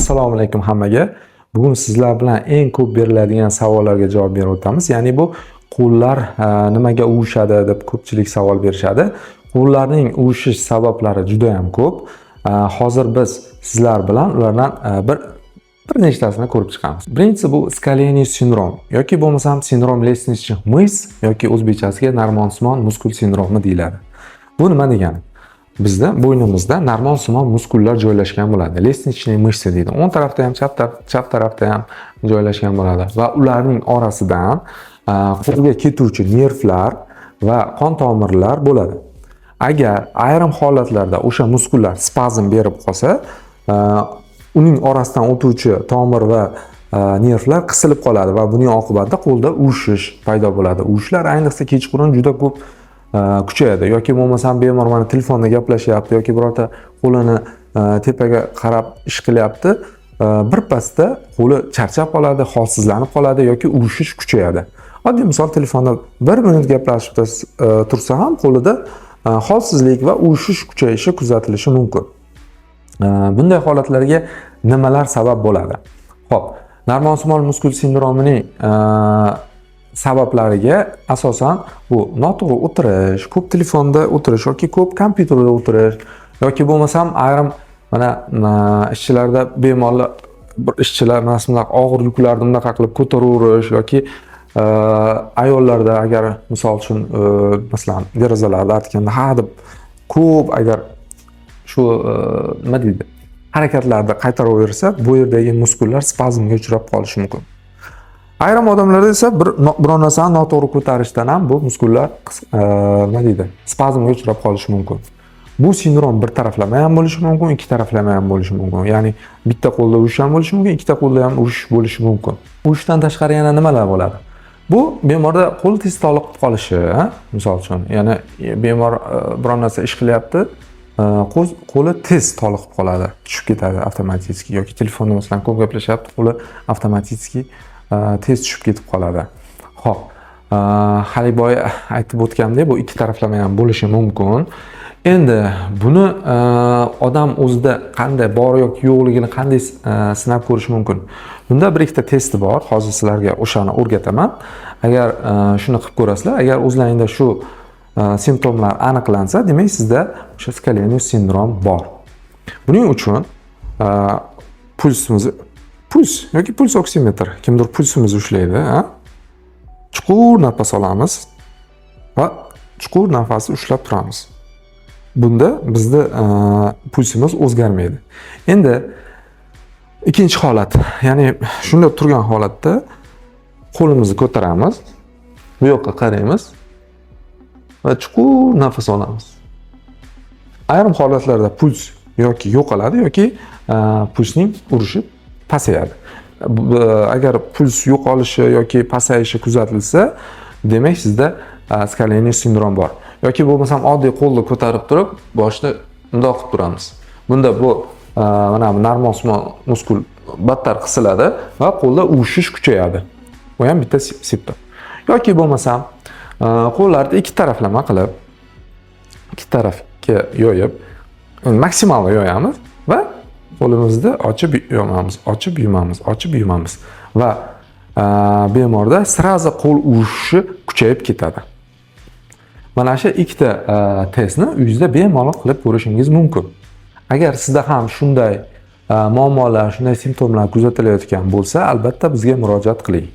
Assalomu alaykum hammaga. Bugun sizlar bilan eng ko'p beriladigan savollarga javob berib o'tamiz. Ya'ni bu qo'llar nimaga uvishadi deb ko'pchilik savol berishadi. Qo'llarning uvishish sabablari juda ham ko'p. Hozir biz sizlar bilan ulardan bir nechtasini ko'rib chiqamiz. Birinchisi bu skaleniy sindrom yoki bo'lmasam sindrom лестничных мышц yoki o'zbekchasiga narmonsimon muskul sindromi deyiladi. Bu nima degani? Bizda bo'ynimizda narmonsimon muskullar joylashgan bo'ladi. Лестничные мышцы deydi. O'ng tarafda ham, chap tarafda ham joylashgan bo'ladi va ularning orasidan qo'lga ketuvchi nervlar va qon tomirlar bo'ladi. Agar ayrim holatlarda o'sha muskullar spazm berib qolsa, uning orasidan o'tuvchi tomir va nervlar qisilib qoladi va buning oqibatida qo'lda uvishish paydo bo'ladi. Uvishlar ayniqsa kechqurun juda ko'p kuchayadi yoki bo'lmasam bemor mana telefonda gaplashyapti yoki birorta qo'lini tepaga qarab ish qilyapti, birpasda qo'li charchab qoladi, holsizlanib qoladi yoki uvishish kuchayadi. Oddiy misol, telefonda 1 minut gaplashib tursa ham qo'lida holsizlik va uvishish kuchayishi kuzatilishi mumkin. Bunday holatlarga nimalar sabab bo'ladi? Xo'p, narmonsimon muskul sindromining sabablariga asosan bu noto'g'ri o'tirish, ko'p telefonda o'tirish yoki ko'p kompyuterda o'tirish yoki bo'lmasam ayrim mana ishchilarda bemorlar ishchilar mana og'ir yuklarni bunaqa qilib ko'taraverish yoki ayollarda agar misol uchun masalan derazalarni artganda ha deb ko'p agar shu nima deydi harakatlarda qaytaraversa, bu yerdagi muskullar spazmga uchrab qolishi mumkin. Ayrim odamlarda esa biror narsani noto'g'ri ko'tarishdan ham bu muskullar nima deydi spazmga uchrab qolishi mumkin. Bu sindrom bir taraflama ham bo'lishi mumkin, ikki taraflama ham bo'lishi mumkin. Ya'ni bitta qo'lda uvish ham bo'lishi mumkin, ikkita qo'lda ham uvish bo'lishi mumkin. Uvishdan tashqari yana nimalar bo'ladi? Bu bemorda qo'l tez toliqib qolishi, misol uchun, ya'ni bemor biror narsa ish qilyapti, qo'li tez toliqib qoladi, tushib ketadi avtomatik yoki telefonda masalan ko'p gaplashyapti, qo'li avtomatik tez tushib ketib qoladi. Xo'p, hali boya aytib o'tgandek, bu ikki taraflama ham bo'lishi mumkin. Endi buni odam o'zida qanday bor yoki yo'qligini qanday sinab ko'rish mumkin? Bunda bir ikkita testi bor. Hozir sizlarga o'shani o'rgataman. Agar shuni qilib ko'rasizlar, agar o'zlaringizda shu simptomlar aniqlansa, demak sizda o'sha skaleniy sindrom bor. Buning uchun puls yoki puls oksimetr, kimdir pulsimizni ushlaydi, chuqur nafas olamiz va chuqur nafasni ushlab turamiz. Bunda bizda pulsimiz o'zgarmaydi. Endi ikkinchi holat, ya'ni shunda turgan holatda qo'limizni ko'taramiz, bu yoqqa qaraymiz va chuqur nafas olamiz. Ayrim holatlarda puls yoki yo'qoladi yoki pulsning urishi pasayadi. Agar puls yo'qolishi yoki pasayishi kuzatilsa, demak sizda skaleniy sindrom bor. Yoki bo'lmasam oddiy qo'lni ko'tarib turib, boshni bundoq qilib turamiz. Bunda bu mana narmonsimon muskul battar qisiladi va qo'lda uvishish kuchayadi. Bu ham bitta simptom. Yoki bo'lmasam qo'llarni ikki taraflama qilib, ikki tarafga yoyib, maksimal yoyamiz va qo'limizni ochib yumamiz, ochib yumamiz, ochib yumamiz va bemorda sirazi qo'l uvishishi kuchayib ketadi. Mana shu ikkita testni uyingizda bemalol qilib ko'rishingiz mumkin. Agar sizda ham shunday muammolar, shunday simptomlar kuzatilayotgan bo'lsa, albatta bizga murojaat qiling.